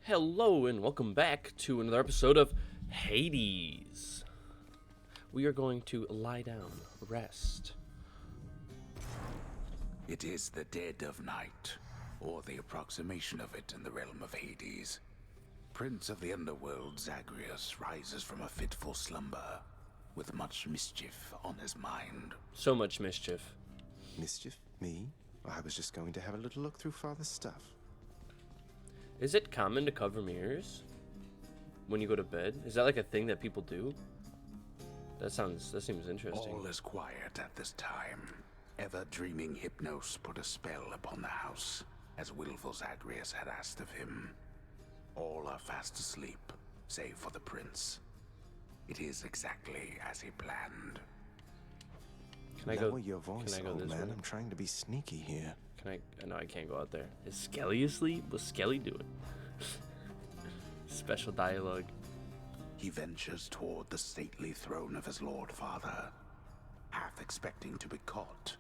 Hello and welcome back to another episode of Hades. We are going to lie down, rest. It is the dead of night, or the approximation of it in the realm of Hades. Prince of the underworld Zagreus rises from a fitful slumber, with much mischief on his mind. So much mischief. Mischief? Me? I was just going to have a little look through Father's stuff. Is it common to cover mirrors when you go to bed? Is that like a thing that people do? That seems interesting. All is quiet at this time. Ever-dreaming Hypnos put a spell upon the house, as willful Zagreus had asked of him. All are fast asleep, save for the prince. It is exactly as he planned. Can I go? Lower your voice, can I go old this man. way? I'm trying to be sneaky here. Can I? No, I can't go out there. Is Skelly asleep? What's Skelly doing? Special dialogue. He ventures toward the stately throne of his lord father, half expecting to be caught,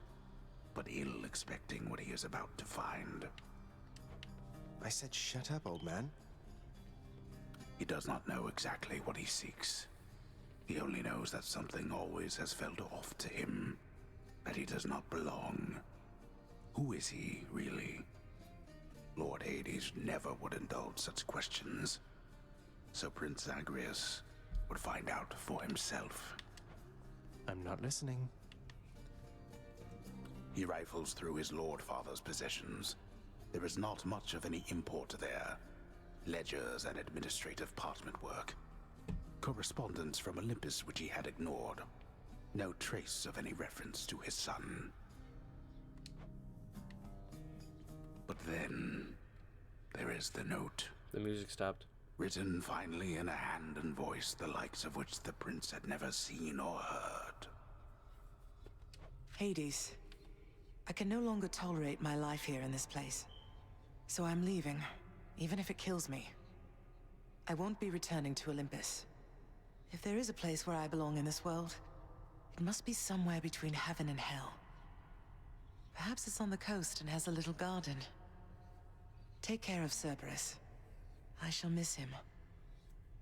but ill expecting what he is about to find. I said shut up, old man. He does not know exactly what he seeks. He only knows that something always has felt off to him, that he does not belong. Who is he, really? Lord Hades never would indulge such questions, so Prince Zagreus would find out for himself. I'm not listening. He rifles through his lord father's possessions. There is not much of any import there. Ledgers and administrative parchment work. Correspondence from Olympus which he had ignored. No trace of any reference to his son. But then, there is the note. The music stopped. Written finally in a hand and voice the likes of which the prince had never seen or heard. Hades, I can no longer tolerate my life here in this place. So I'm leaving, even if it kills me. I won't be returning to Olympus. If there is a place where I belong in this world, it must be somewhere between heaven and hell. Perhaps it's on the coast and has a little garden. Take care of Cerberus. I shall miss him.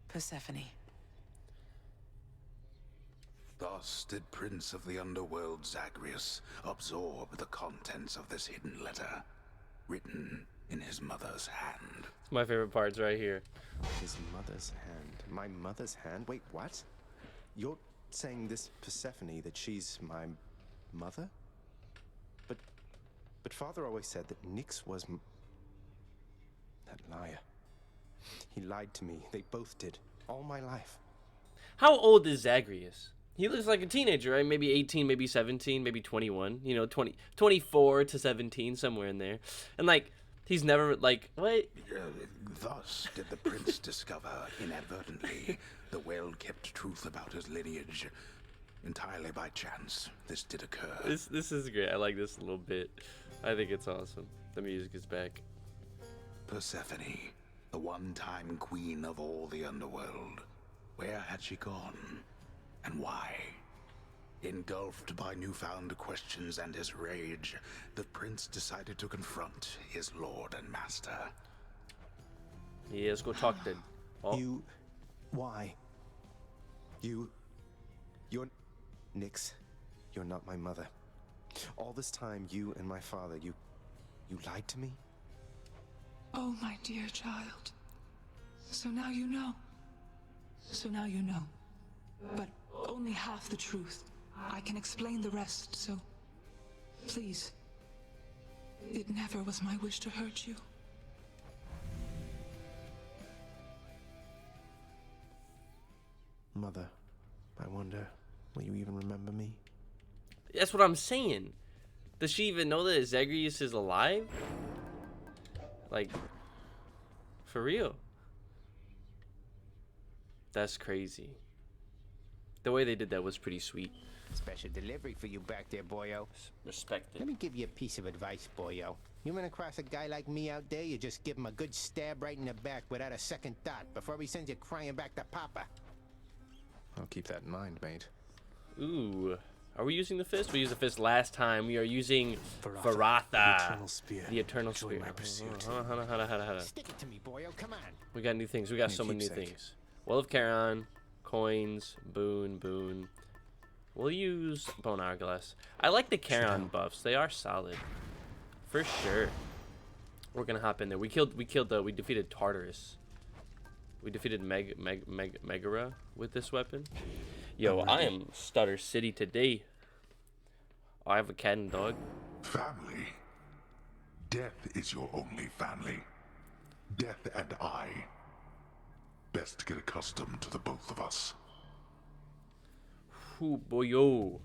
Persephone. Thus did Prince of the Underworld Zagreus absorb the contents of this hidden letter, written in his mother's hand. My favorite part's right here. His mother's hand. My mother's hand? Wait, what? You're saying this Persephone, that she's my mother? But Father always said that Nyx was that liar. He lied to me. They both did. All my life. How old is Zagreus? He looks like a teenager, right? Maybe 18, maybe 17, maybe 21. You know, 24 to 17, somewhere in there. And like, he's never like, what? Thus did the prince discover, inadvertently, the well-kept truth about his lineage. Entirely by chance, this did occur. This is great. I like this a little bit. I think it's awesome. The music is back. Persephone, the one-time queen of all the underworld. Where had she gone? And why? Engulfed by newfound questions and his rage, the prince decided to confront his lord and master. Yeah, let's go talk then. Oh. Why? You're Nyx. You're not my mother. All this time, you and my father, you lied to me? Oh, my dear child. So now you know. So now you know. But only half the truth. I can explain the rest, so please. It never was my wish to hurt you. Mother, I wonder, will you even remember me? That's what I'm saying. Does she even know that Zagreus is alive? Like, for real. That's crazy. The way they did that was pretty sweet. Special delivery for you back there, boyo. Respect it. Let me give you a piece of advice, boyo. You run across a guy like me out there, you just give him a good stab right in the back without a second thought before he sends you crying back to Papa. I'll keep that in mind, mate. Ooh, Are we using the fist? We used the fist last time. We are using Varatha, Varatha. the Eternal Spear. The Eternal Join Spear. my pursuit. Hold on. Stick it to me, boyo. Come on. We got new things. We got so many new keepsake. things. Well of Charon, coins, boon. We'll use bone hourglass. I like the Charon buffs. They are solid. For sure. We're gonna hop in there. We defeated Tartarus. We defeated Megara with this weapon. Yo, I am Stutter City today. Oh, I have a cat and dog. Family. Death is your only family. Death and I. Best get accustomed to the both of us. Ooh, boyo.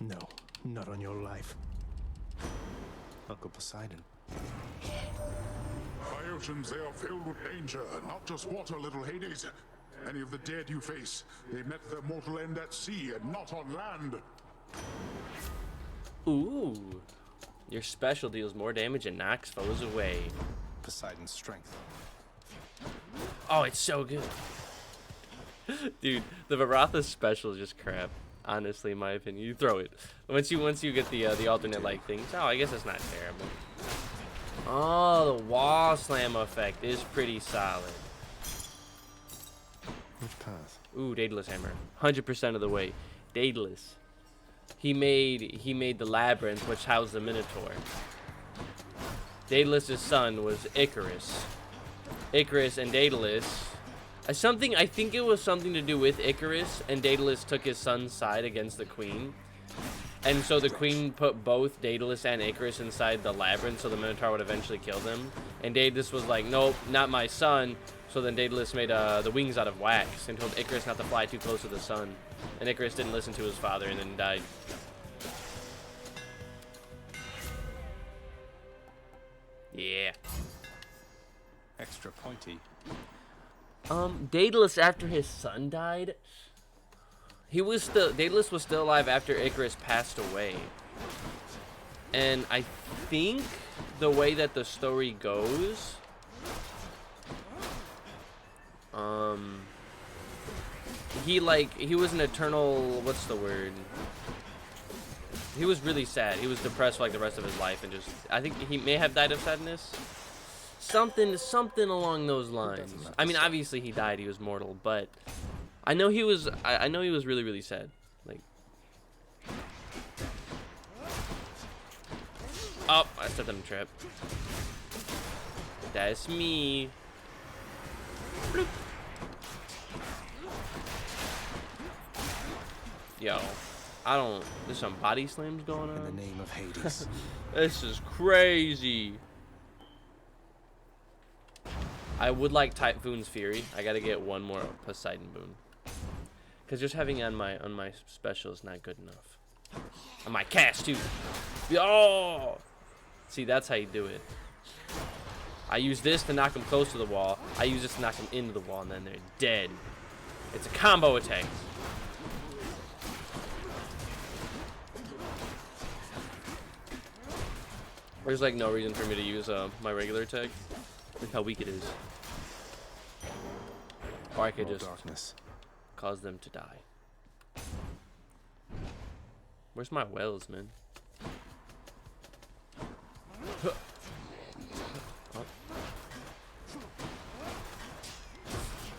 No, not on your life. Uncle Poseidon. My oceans, they are filled with danger, not just water, little Hades. Any of the dead you face, they met their mortal end at sea and not on land. Ooh. Your special deals more damage and knocks foes away. Poseidon's strength. Oh, it's so good. Dude, the Varatha special is just crap. Honestly, in my opinion. You throw it. Once you get the alternate like things. Oh, I guess it's not terrible. Oh, the wall slam effect is pretty solid. Which path? Ooh, Daedalus hammer. 100% of the way. Daedalus. He made the labyrinth which housed the Minotaur. Daedalus' son was Icarus. Icarus and Daedalus. I think it was something to do with Icarus, and Daedalus took his son's side against the queen. And so the queen put both Daedalus and Icarus inside the labyrinth so the Minotaur would eventually kill them. And Daedalus was like, nope, not my son. So then Daedalus made the wings out of wax and told Icarus not to fly too close to the sun. And Icarus didn't listen to his father and then died. Yeah. Extra pointy. Daedalus, after his son died, Daedalus was still alive after Icarus passed away. And I think the way that the story goes, he was an eternal, what's the word? He was really sad. He was depressed for like the rest of his life and just, I think he may have died of sadness. Something along those lines. I mean, obviously he died. He was mortal, but I know he was. I know he was really, really sad. Like, oh, I stepped on a trap. That's me. Bloop. Yo, I don't. There's some body slams going on. In the name of Hades. This is crazy. I would like Typhoon's Fury. I gotta get one more Poseidon boon. Cause just having it on my special is not good enough. On my cast too. Oh! See, that's how you do it. I use this to knock them close to the wall. I use this to knock them into the wall, and then they're dead. It's a combo attack. There's like no reason for me to use my regular attack. Look how weak it is. Or I could just cause them to die. Where's my wells, man? Oh.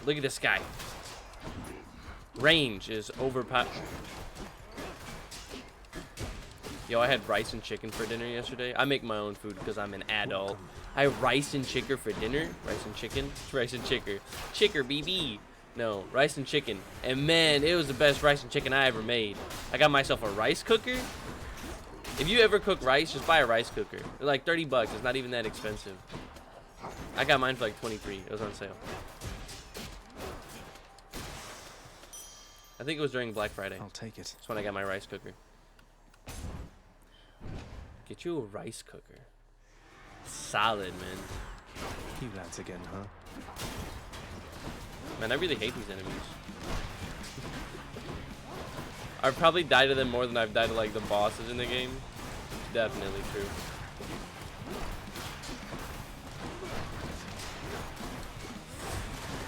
Look at this guy. Range is overpowered. Yo, I had rice and chicken for dinner yesterday. I make my own food because I'm an adult. I have rice and chicken for dinner. Rice and chicken. Rice and chicken. Chicker, BB. No, rice and chicken. And man, it was the best rice and chicken I ever made. I got myself a rice cooker. If you ever cook rice, just buy a rice cooker. They're like 30 bucks. It's not even that expensive. I got mine for like 23. It was on sale. I think it was during Black Friday. I'll take it. That's when I got my rice cooker. Get you a rice cooker. Solid, man. You lads again, huh? Man, I really hate these enemies. I've probably died to them more than I've died to like the bosses in the game. Definitely true.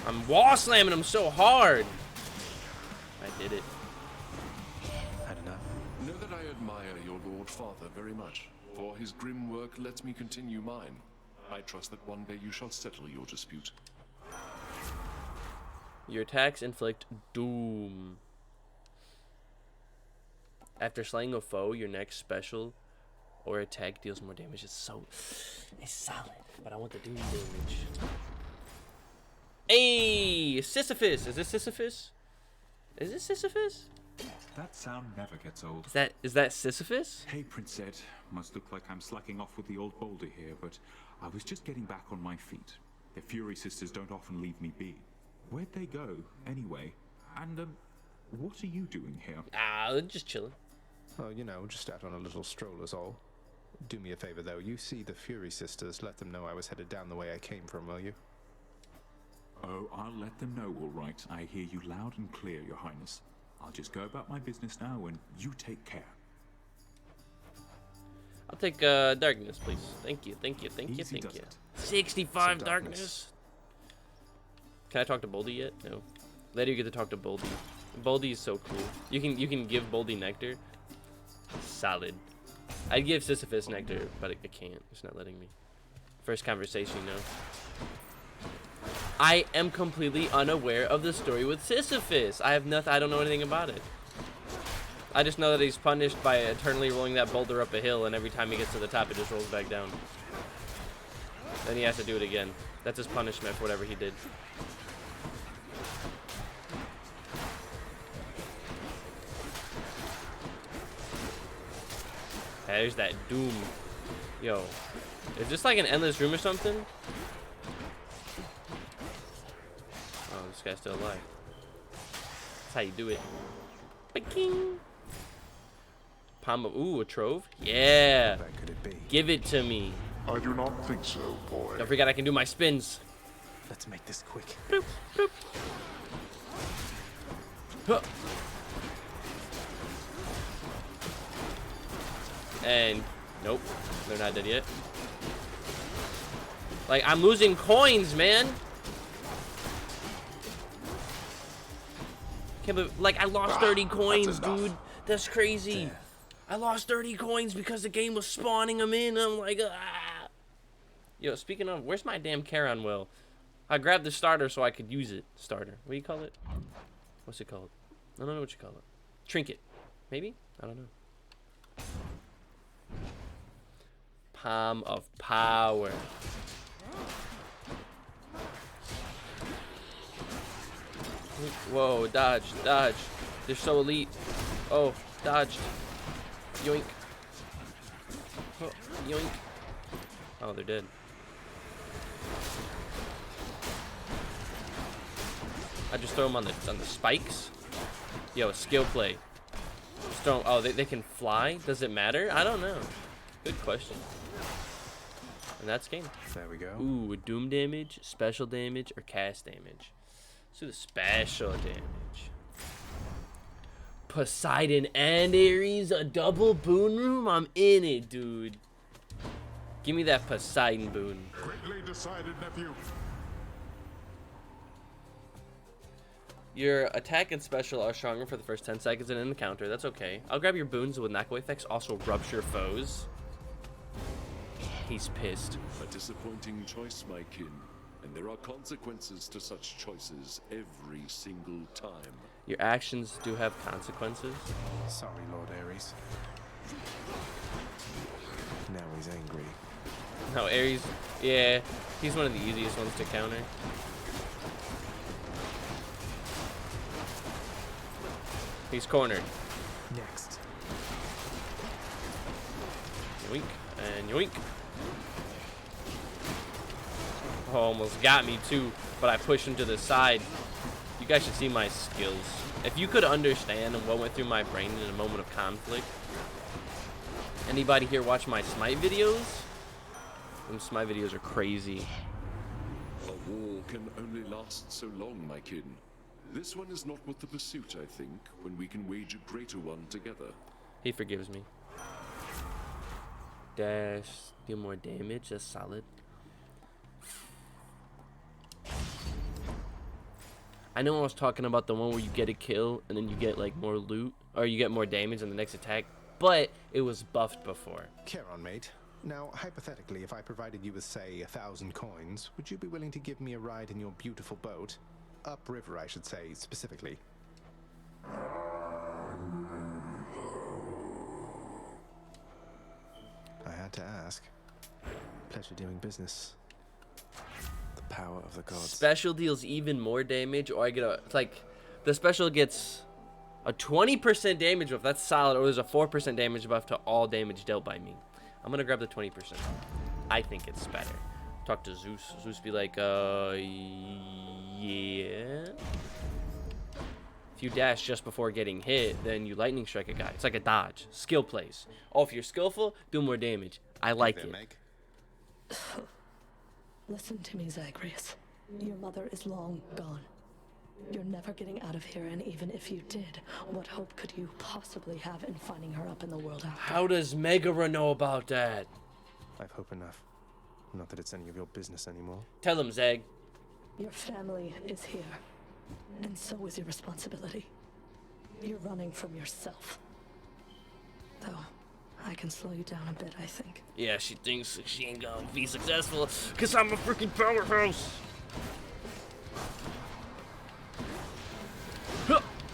I'm wall slamming them so hard. I did it. Had enough. admire your Lord Father very much, for his grim work lets me continue mine. I trust that one day you shall settle your dispute. Your attacks inflict doom. After slaying a foe, your next special or attack deals more damage. It's solid, but I want the doom damage. Hey, Sisyphus! Is this Sisyphus? Is this Sisyphus? That sound never gets old. Is that Sisyphus? Hey, Prince Ed. Must look like I'm slacking off with the old boulder here, but I was just getting back on my feet. The Fury Sisters don't often leave me be. Where'd they go, anyway? And, what are you doing here? Just chilling. Oh, you know, just out on a little stroll is all. Do me a favor, though. You see the Fury Sisters, let them know I was headed down the way I came from, will you? Oh, I'll let them know, all right. I hear you loud and clear, Your Highness. I'll just go about my business now, and you take care. I'll take darkness, please. Thank you. Easy does it. 65 So darkness. Can I talk to Boldy yet? No. Later you get to talk to Boldy. Boldy is so cool. You can give Boldy nectar. Solid. I'd give Sisyphus nectar, but I can't. It's not letting me. First conversation, no. I am completely unaware of the story with Sisyphus. I don't know anything about it. I just know that he's punished by eternally rolling that boulder up a hill, and every time he gets to the top, it just rolls back down. Then he has to do it again. That's his punishment for whatever he did. Hey, there's that doom. Yo, is this like an endless room or something? Oh, this guy's still alive. That's how you do it. Ba-king. Palm of, ooh, a trove? Yeah. What could it be? Give it to me. I do not think so, boy. Don't forget I can do my spins. Let's make this quick. Boop, boop. Huh. And nope, they're not dead yet. Like, I'm losing coins, man. Can't believe, like, I lost 30 coins, dude. That's crazy. Damn. I lost 30 coins because the game was spawning them in. I'm like, ah. Yo, speaking of, where's my damn Charon well? I grabbed the starter so I could use it. Starter. What do you call it? What's it called? I don't know what you call it. Trinket. Maybe? I don't know. Palm of power. Whoa, dodge, dodge. They're so elite. Oh, dodged. Yoink. Oh, yoink. Oh, they're dead. I just throw them on the spikes. Yo, skill play. Just throw 'em, oh, they can fly? Does it matter? I don't know. Good question. And that's game. There we go. Ooh, doom damage, special damage, or cast damage. Let's do the special damage. Poseidon and Ares, a double boon room? I'm in it, dude. Give me that Poseidon boon. Quickly decided, nephew. Your attack and special are stronger for the first 10 seconds in an encounter. That's okay. I'll grab your boons with knockaway effects. Also rupture foes. He's pissed. A disappointing choice, my kin. And there are consequences to such choices every single time. Your actions do have consequences. Sorry, Lord Ares. Now he's angry. No, Ares, yeah, he's one of the easiest ones to counter. He's cornered. Next. Yoink, and yoink. Oh, almost got me too, but I pushed him to the side. You guys should see my skills. If you could understand what went through my brain in a moment of conflict. Anybody here watch my Smite videos? Them Smite videos are crazy. A war can only last so long, my kin. This one is not worth the pursuit, I think, when we can wage a greater one together. He forgives me. Dash, deal more damage, that's solid. I know I was talking about the one where you get a kill and then you get like more loot, or you get more damage and the next attack but it was buffed before. Care on, mate. Now, hypothetically, if I provided you with, say, 1,000 coins, would you be willing to give me a ride in your beautiful boat? Upriver, I should say, specifically. I had to ask. Pleasure doing business. The power of the gods. Special deals even more damage, or I get a... It's like, the special gets a 20% damage buff. That's solid. Or there's a 4% damage buff to all damage dealt by me. I'm gonna grab the 20%. I think it's better. Talk to Zeus. Zeus be like, yeah. If you dash just before getting hit, then you lightning strike a guy. It's like a dodge. Skill plays. Oh, if you're skillful, do more damage. I like it. Listen to me, Zagreus. Your mother is long gone. You're never getting out of here, and even if you did, what hope could you possibly have in finding her up in the world after? How does Megara know about that? I've hope enough. Not that it's any of your business anymore. Tell him, Zag. Your family is here, and so is your responsibility. You're running from yourself. Though, I can slow you down a bit, I think. Yeah, she thinks she ain't gonna be successful, because I'm a freaking powerhouse.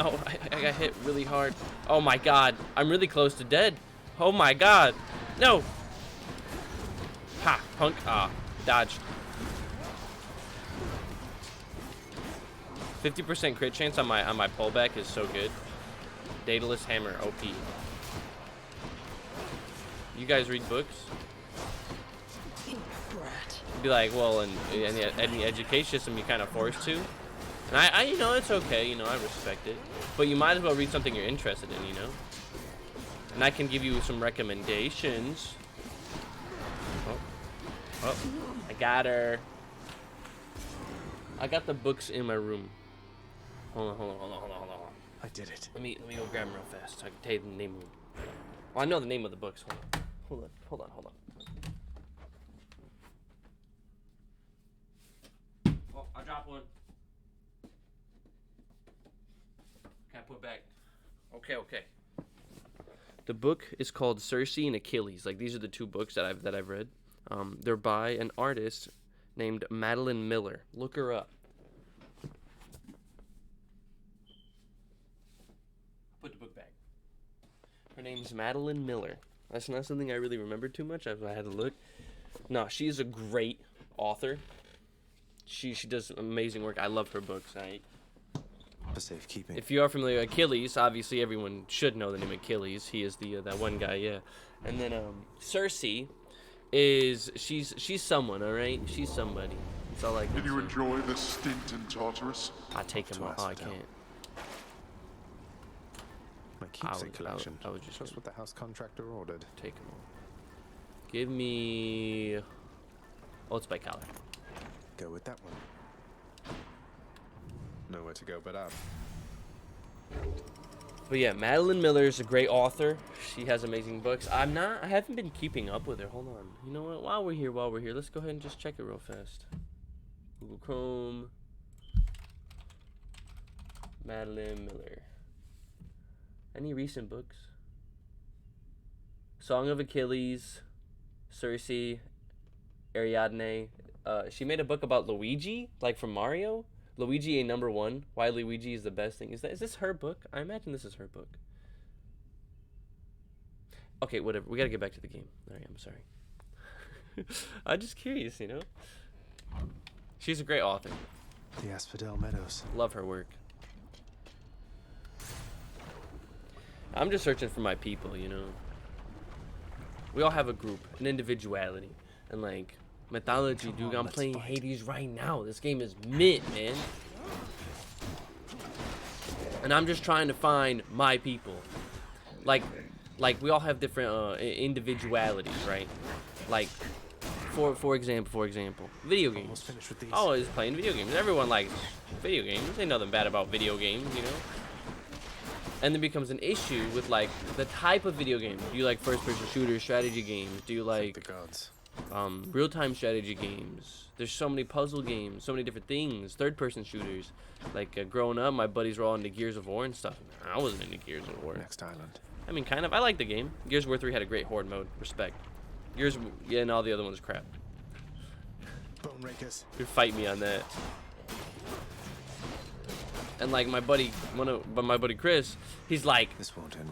Oh, I got hit really hard. Oh my god. I'm really close to dead. Oh my god. No. Ha, punk. Ah, dodged. 50% crit chance on my pullback is so good. Daedalus Hammer, OP. You guys read books? Be like, well, in any education system, you kind of forced to. And I, you know, it's okay, you know, I respect it. But you might as well read something you're interested in, you know? And I can give you some recommendations. Oh, I got her. I got the books in my room. Hold on. I did it. Let me go grab them real fast so I can tell you the name of them. Well, I know the name of the books. Hold on. Oh, I dropped one. Can't put back. Okay. The book is called Circe and Achilles. Like, these are the two books that I've read. They're by an artist named Madeline Miller. Look her up. Put the book back. Her name's Madeline Miller. That's not something I really remembered too much. I had to look. No, she's a great author. She does amazing work. I love her books. For safekeeping. If you are familiar with Achilles, obviously everyone should know the name Achilles. He is the that one guy, yeah. And then Circe is she's someone, all right? She's somebody. That's all I can Did you say. enjoy the stint in Tartarus? I take him off. Oh, I can't. My keepsake collection. I was just what the house contractor ordered. Take him off. Give me. Oh, it's by collar. Go with that one. Nowhere to go but up. But yeah, Madeline Miller is a great author. She has amazing books. I haven't been keeping up with her. Hold on. You know what? While we're here, let's go ahead and just check it real fast. Google Chrome. Madeline Miller. Any recent books? Song of Achilles, Circe, Ariadne. She made a book about Luigi, like from Mario. Luigi a #1. Why Luigi is the best thing. Is this her book? I imagine this is her book. Okay, whatever. We gotta get back to the game. Alright, I'm sorry. I'm just curious, you know? She's a great author. The Asphodel Meadows. Love her work. I'm just searching for my people, you know? We all have a group, an individuality, and like, mythology, dude. I'm playing Hades right now. This game is mint, man. And I'm just trying to find my people. Like we all have different individualities, right? Like, for example, video games. Always playing video games. Everyone likes video games. Ain't nothing bad about video games, you know? And then becomes an issue with like the type of video game. Do you like first-person shooters, strategy games? Do you like the gods? Real-time strategy games? There's so many puzzle games, so many different things. Third-person shooters. Like growing up, my buddies were all into Gears of War and stuff. I wasn't into Gears of War. Next island. I mean, kind of. I like the game. Gears of War 3 had a great horde mode. Respect. Gears, yeah, and all the other ones are crap. Bone rakers. You fight me on that. And like my buddy Chris, he's like,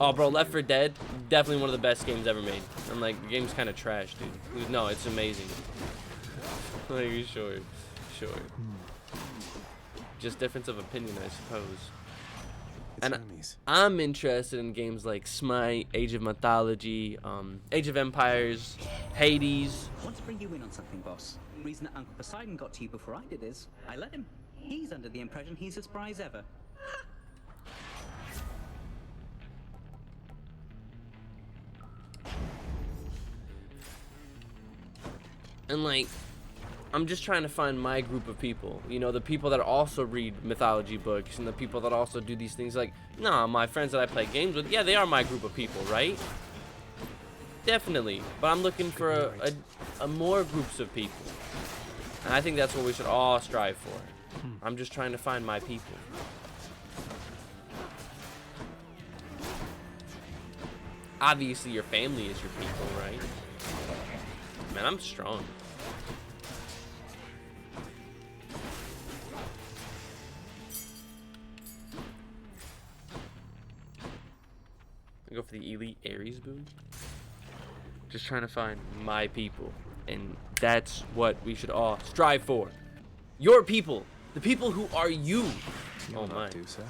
oh bro, Left 4 Dead, definitely one of the best games ever made. I'm like, the game's kind of trash, dude. He goes, no, it's amazing. Like, sure. Just difference of opinion, I suppose. And I'm interested in games like Smite, Age of Mythology, Age of Empires, Hades. I want to bring you in on something, boss. The reason that Uncle Poseidon got to you before I did is I let him. He's under the impression he's as spry as ever. And like, I'm just trying to find my group of people, you know, the people that also read mythology books and the people that also do these things. Like, nah, my friends that I play games with, yeah, they are my group of people, right? Definitely. But I'm looking for a more groups of people. And I think that's what we should all strive for. I'm just trying to find my people. Obviously, your family is your people, right? Man, I'm strong. I go for the Elite Ares boon. Just trying to find my people. And that's what we should all strive for. Your people. The people who are you. Oh my. Do so.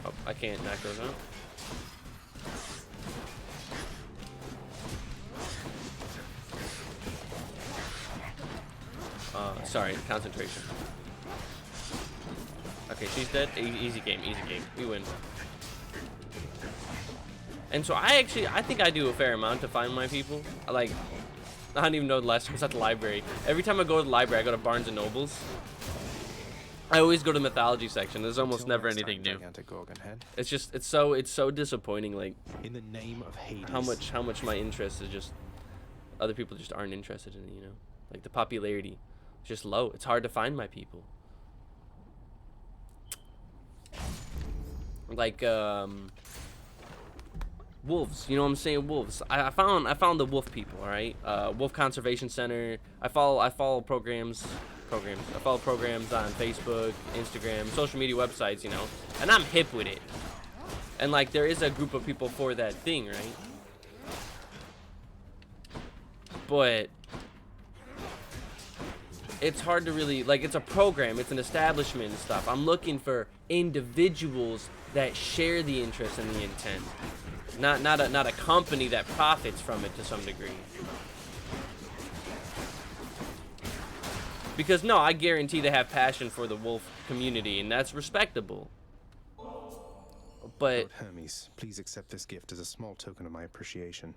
Oh, I can't knock those out. Sorry, concentration. Okay, she's dead. Easy game, we win. And so I think I do a fair amount to find my people. Like, I don't even know the last time I was at the library. Every time I go to the library, I go to Barnes and Nobles. I always go to the mythology section. There's almost never anything new. It's just, it's so disappointing. Like, in the name of Hades. How much my interest is just, other people just aren't interested in it, you know? Like, the popularity is just low. It's hard to find my people. Like, wolves, you know what I'm saying? Wolves. I found the wolf people, all right? Wolf Conservation Center. I follow programs. I follow programs on Facebook, Instagram, social media websites, you know, and I'm hip with it. And like, there is a group of people for that thing, right? But it's hard to really, like, it's a program, it's an establishment and stuff. I'm looking for individuals that share the interest and the intent. Not a company that profits from it to some degree. Because no, I guarantee they have passion for the wolf community, and that's respectable. But Lord Hermes, please accept this gift as a small token of my appreciation.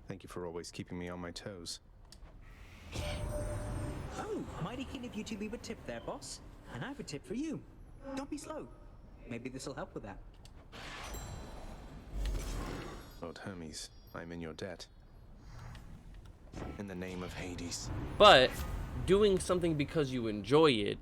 Thank you for always keeping me on my toes. Oh, mighty keen of you to leave a tip there, boss. And I have a tip for you. Don't be slow. Maybe this will help with that. Lord Hermes, I'm in your debt. In the name of Hades. But doing something because you enjoy it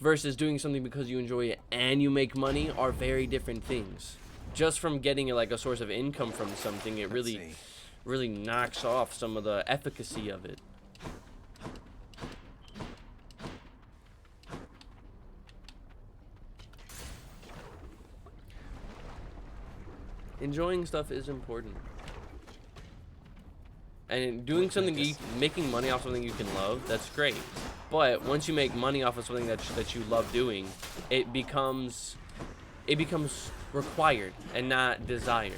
versus doing something because you enjoy it and you make money are very different things. Just from getting like a source of income from something, it really knocks off some of the efficacy of it. Enjoying stuff is important. And doing something, making money off something you can love, that's great. But once you make money off of something that you love doing, it becomes required and not desired.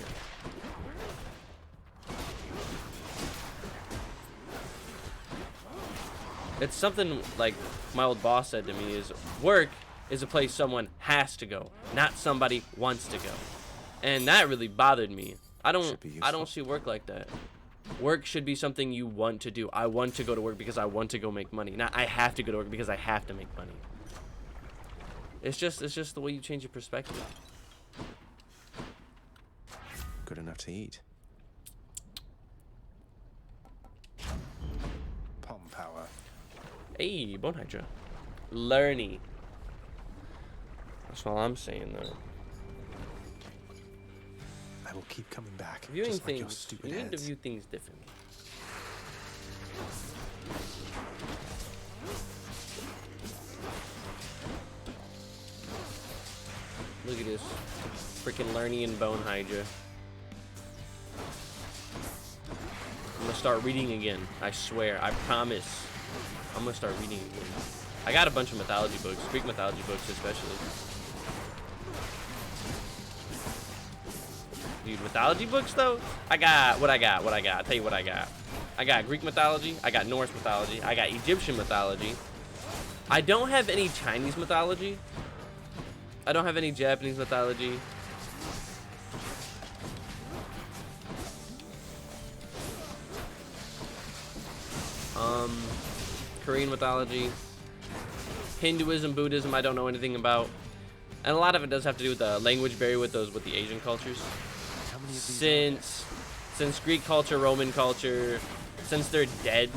It's something like my old boss said to me is, work is a place someone has to go, not somebody wants to go. And that really bothered me. I don't see work like that. Work should be something you want to do. I want to go to work because I want to go make money. Not I have to go to work because I have to make money. It's just the way you change your perspective. Good enough to eat. Palm power. Hey, Bone Hydra. Learny. That's all I'm saying, though. I will keep coming back. Viewing just like your things, stupid you need to heads. view things differently. Look at this freaking Lernian bone hydra. I'm gonna start reading again. I swear. I promise. I'm gonna start reading again. I got a bunch of mythology books, Greek mythology books especially. Dude, mythology books though? I'll tell you what I got. I got Greek mythology, I got Norse mythology, I got Egyptian mythology. I don't have any Chinese mythology. I don't have any Japanese mythology. Korean mythology. Hinduism, Buddhism, I don't know anything about. And a lot of it does have to do with the language barrier with the Asian cultures. Since Greek culture, Roman culture, since they're dead,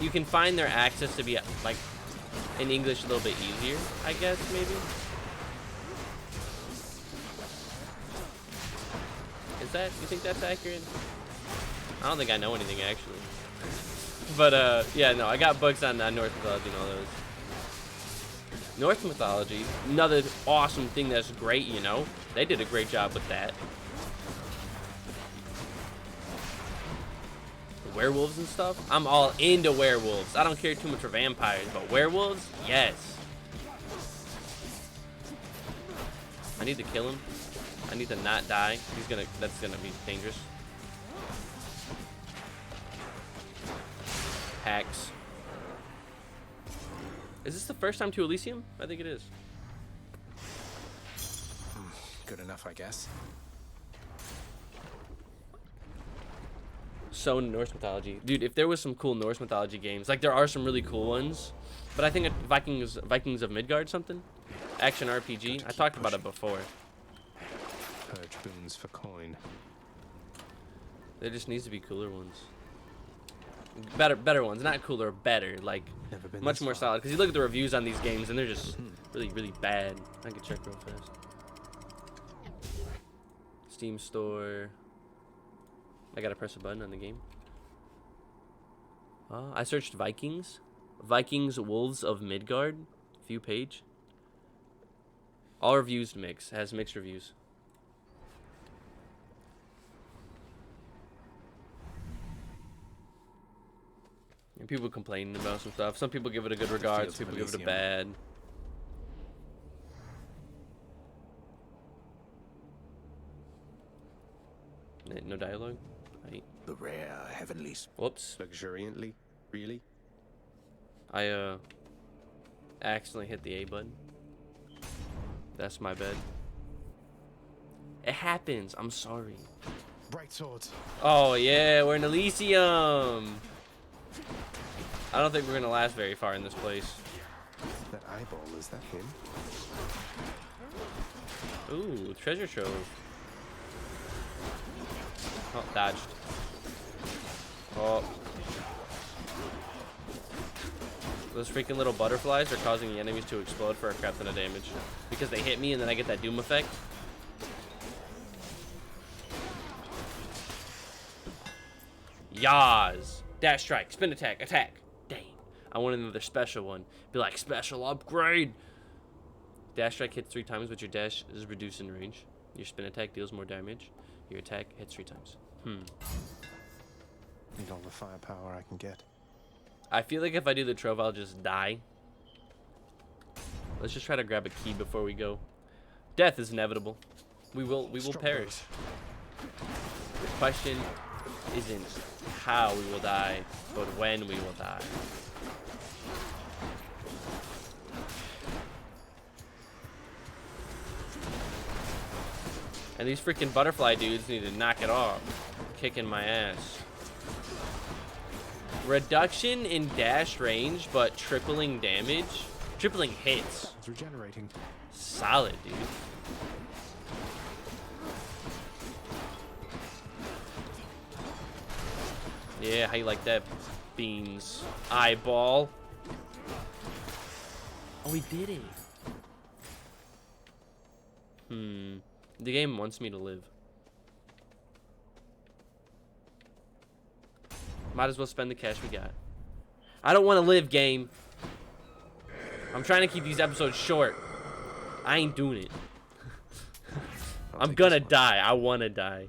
you can find their access to be like in English a little bit easier, I guess, maybe. You think that's accurate? I don't think I know anything actually. But yeah, no, I got books on Norse mythology and all those. Norse mythology, another awesome thing that's great, you know. They did a great job with that. Werewolves and stuff. I'm all into werewolves. I don't care too much for vampires, but werewolves, yes. I need to kill him. I need to not die. That's gonna be dangerous. Hacks. Is this the first time to Elysium? I think it is. Good enough, I guess. So Norse mythology, dude. If there was some cool Norse mythology games, like there are some really cool ones, but I think Vikings of Midgard something, action RPG. I talked about it before. Purge boons for coin. There just needs to be cooler ones. Better ones, not cooler, better. Like much more solid. Because you look at the reviews on these games and they're just really bad. I can check real fast. Steam store. I gotta press a button on the game. I searched Vikings. Vikings Wolves of Midgard. View page. All reviews mix. Has mixed reviews. And people complaining about some stuff. Some people give it a good regard. Some people give it a bad. No dialogue. Right. The rare heavenly. Whoops. Luxuriantly? Really? I accidentally hit the A button. That's my bad. It happens. I'm sorry. Bright swords. Oh yeah, we're in Elysium. I don't think we're gonna last very far in this place. That eyeball, is that him? Ooh, treasure trove. Oh, dodged. Oh. Those freaking little butterflies are causing the enemies to explode for a crap ton of damage. Because they hit me and then I get that doom effect. Yaz. Dash strike. Spin attack. Attack. Dang. I want another special one. Be like, special upgrade. Dash strike hits 3 times, but your dash is reduced in range. Your spin attack deals more damage. Your attack hits 3 times. Need all the firepower I can get. I feel like if I do the trove, I'll just die. Let's just try to grab a key before we go. Death is inevitable. We will perish. The question isn't how we will die, but when we will die. And these freaking butterfly dudes need to knock it off. Kicking my ass. Reduction in dash range, but tripling damage. Tripling hits. It's regenerating. Solid, dude. Yeah, how you like that, Beans? Eyeball. Oh, we did it. The game wants me to live. Might as well spend the cash we got. I don't want to live, game. I'm trying to keep these episodes short. I ain't doing it. I'm gonna die. I want to die.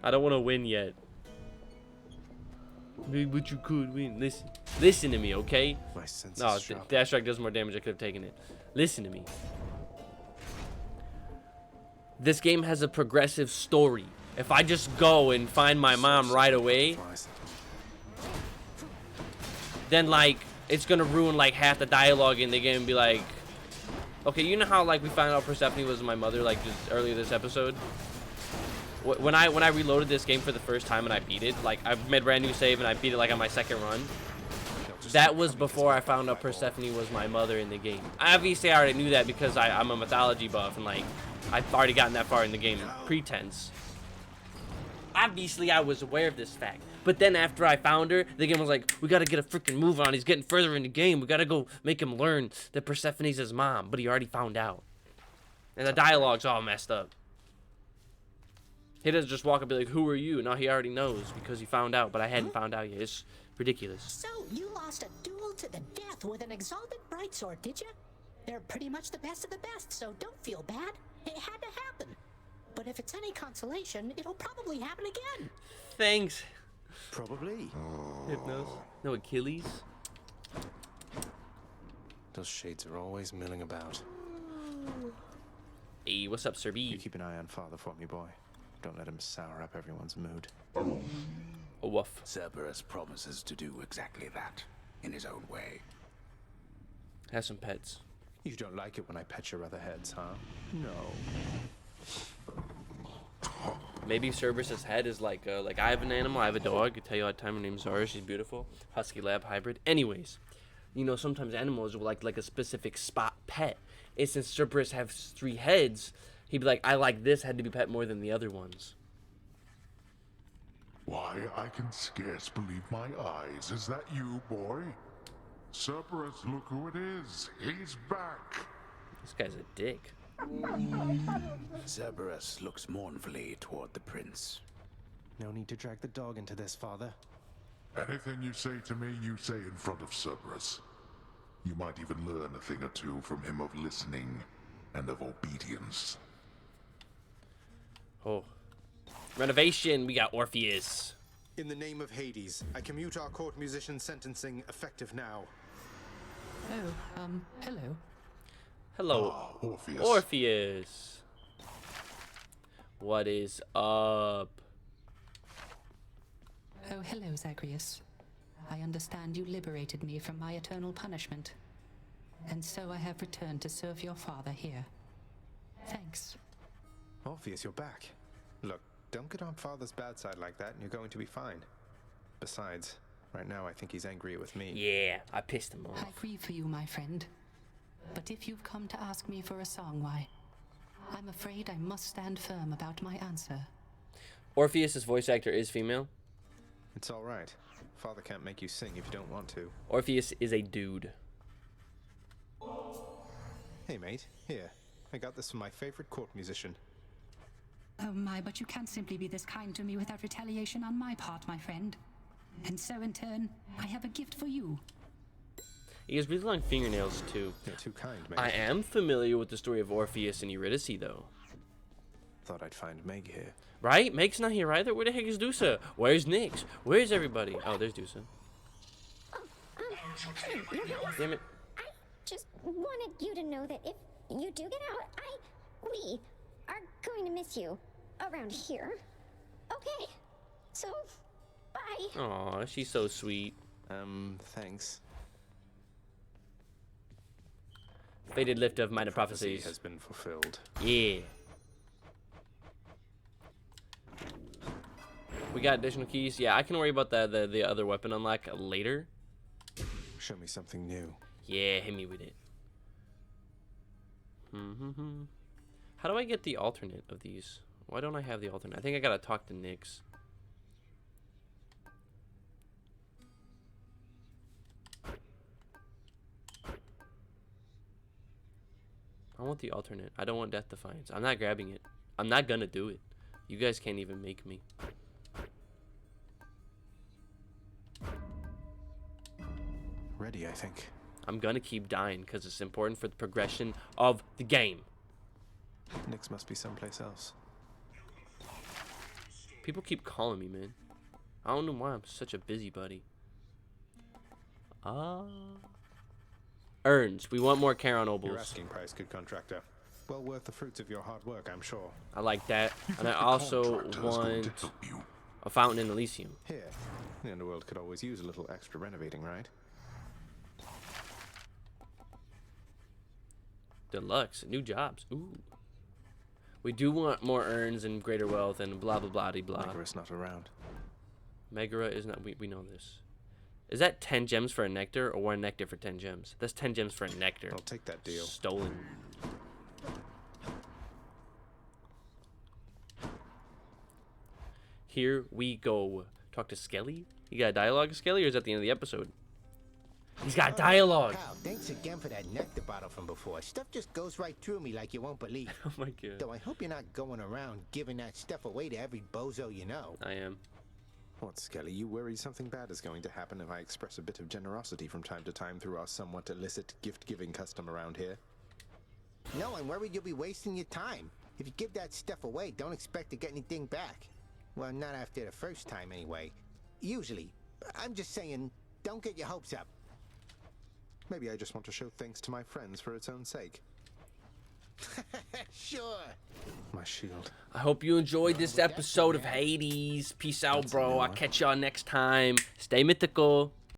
I don't want to win yet. But you could win. Listen to me, okay? My sense No, is sharp. Dash Strike does more damage. I could have taken it. Listen to me. This game has a progressive story. If I just go and find my mom right away, then like it's gonna ruin like half the dialogue in the game and be like, okay, you know how like we found out Persephone was my mother like just earlier this episode? When I reloaded this game for the first time and I beat it, like I made a brand new save and I beat it like on my second run. That was before I found out Persephone was my mother in the game. Obviously, I already knew that because I'm a mythology buff and like I've already gotten that far in the game. Pretense. Obviously, I was aware of this fact. But then after I found her, the game was like, we gotta get a freaking move on. He's getting further in the game. We gotta go make him learn that Persephone's his mom. But he already found out. And the dialogue's all messed up. He doesn't just walk up and be like, who are you? No, he already knows because he found out. But I hadn't found out yet. It's ridiculous. So, you lost a duel to the death with an exalted brightsword, did you? They're pretty much the best of the best, so don't feel bad. It had to happen. But if it's any consolation, it'll probably happen again. Thanks. Probably. Hypnos. No Achilles. Those shades are always milling about. Hey, what's up, Sir B? You keep an eye on Father for me, boy. Don't let him sour up everyone's mood. A woof. Cerberus promises to do exactly that, in his own way. Have some pets. You don't like it when I pet your other heads, huh? No. Maybe Cerberus's head is like I have an animal, I have a dog. I tell you all the time, her name's Zara. She's beautiful. Husky lab hybrid. Anyways, you know sometimes animals will like a specific spot pet. And since Cerberus has 3 heads, he'd be like, I like this head to be pet more than the other ones. Why, I can scarce believe my eyes. Is that you, boy? Cerberus, look who it is. He's back. This guy's a dick. Cerberus looks mournfully toward the prince. No need to drag the dog into this, Father. Anything you say to me, you say in front of Cerberus. You might even learn a thing or two from him of listening and of obedience. Oh. Renovation, we got Orpheus. In the name of Hades, I commute our court musician sentencing effective now. Oh, hello. Hello, Orpheus. Orpheus. What is up? Oh, hello, Zagreus. I understand you liberated me from my eternal punishment. And so I have returned to serve your father here. Thanks. Orpheus, you're back. Look, don't get on Father's bad side like that and you're going to be fine. Besides, right now I think he's angry with me. Yeah, I pissed him off. I grieve for you, my friend. But if you've come to ask me for a song, why, I'm afraid I must stand firm about my answer. Orpheus's voice actor is female. It's all right. Father can't make you sing if you don't want to. Orpheus is a dude. Hey, mate. Here. I got this from my favorite court musician. Oh my, but you can't simply be this kind to me without retaliation on my part, my friend. And so in turn, I have a gift for you. He has really long fingernails, too. You're too kind, mate. I am familiar with the story of Orpheus and Eurydice, though. Thought I'd find Meg here. Right? Meg's not here either. Where the heck is Dusa? Where's Nyx? Where's everybody? Oh, there's Dusa. Damn it. I just wanted you to know that if you do get out, we are going to miss you around here. Okay, so bye. Aw, she's so sweet. Thanks. Fated lift of minor Prophecy prophecies has been fulfilled. Yeah. We got additional keys. Yeah, I can worry about the other weapon unlock later. Show me something new. Yeah, hit me with it. How do I get the alternate of these? Why don't I have the alternate? I think I gotta talk to Nyx. I want the alternate. I don't want Death Defiance. I'm not grabbing it. I'm not gonna do it. You guys can't even make me. Ready, I think. I'm gonna keep dying because it's important for the progression of the game. Nyx must be someplace else. People keep calling me, man. I don't know why I'm such a busybody. Earns. We want more Charon Your Obols. asking price, good contractor. Well worth the fruits of your hard work, I'm sure. I like that. And I also want a fountain in Elysium. Here, the underworld could always use a little extra renovating, right? Deluxe. New jobs. Ooh. We do want more urns and greater wealth and blah blah blah blah. Megara's not around. Megara is not. We know this. Is that 10 gems for a nectar or 1 nectar for 10 gems? That's 10 gems for a nectar. I'll take that deal. Stolen. Here we go. Talk to Skelly? You got a dialogue, Skelly, or is that the end of the episode? He's got dialogue. Pal, thanks again for that nectar bottle from before. Stuff just goes right through me like you won't believe. Oh my god. Though I hope you're not going around giving that stuff away to every bozo you know. I am. What, Skelly? You worry something bad is going to happen if I express a bit of generosity from time to time through our somewhat illicit gift-giving custom around here? No, I'm worried you'll be wasting your time. If you give that stuff away, don't expect to get anything back. Well, not after the first time anyway. Usually. I'm just saying, don't get your hopes up. Maybe I just want to show thanks to my friends for its own sake. Sure. My shield. I hope you enjoyed this episode of Hades. Peace out, bro. I'll catch y'all next time. Stay mythical.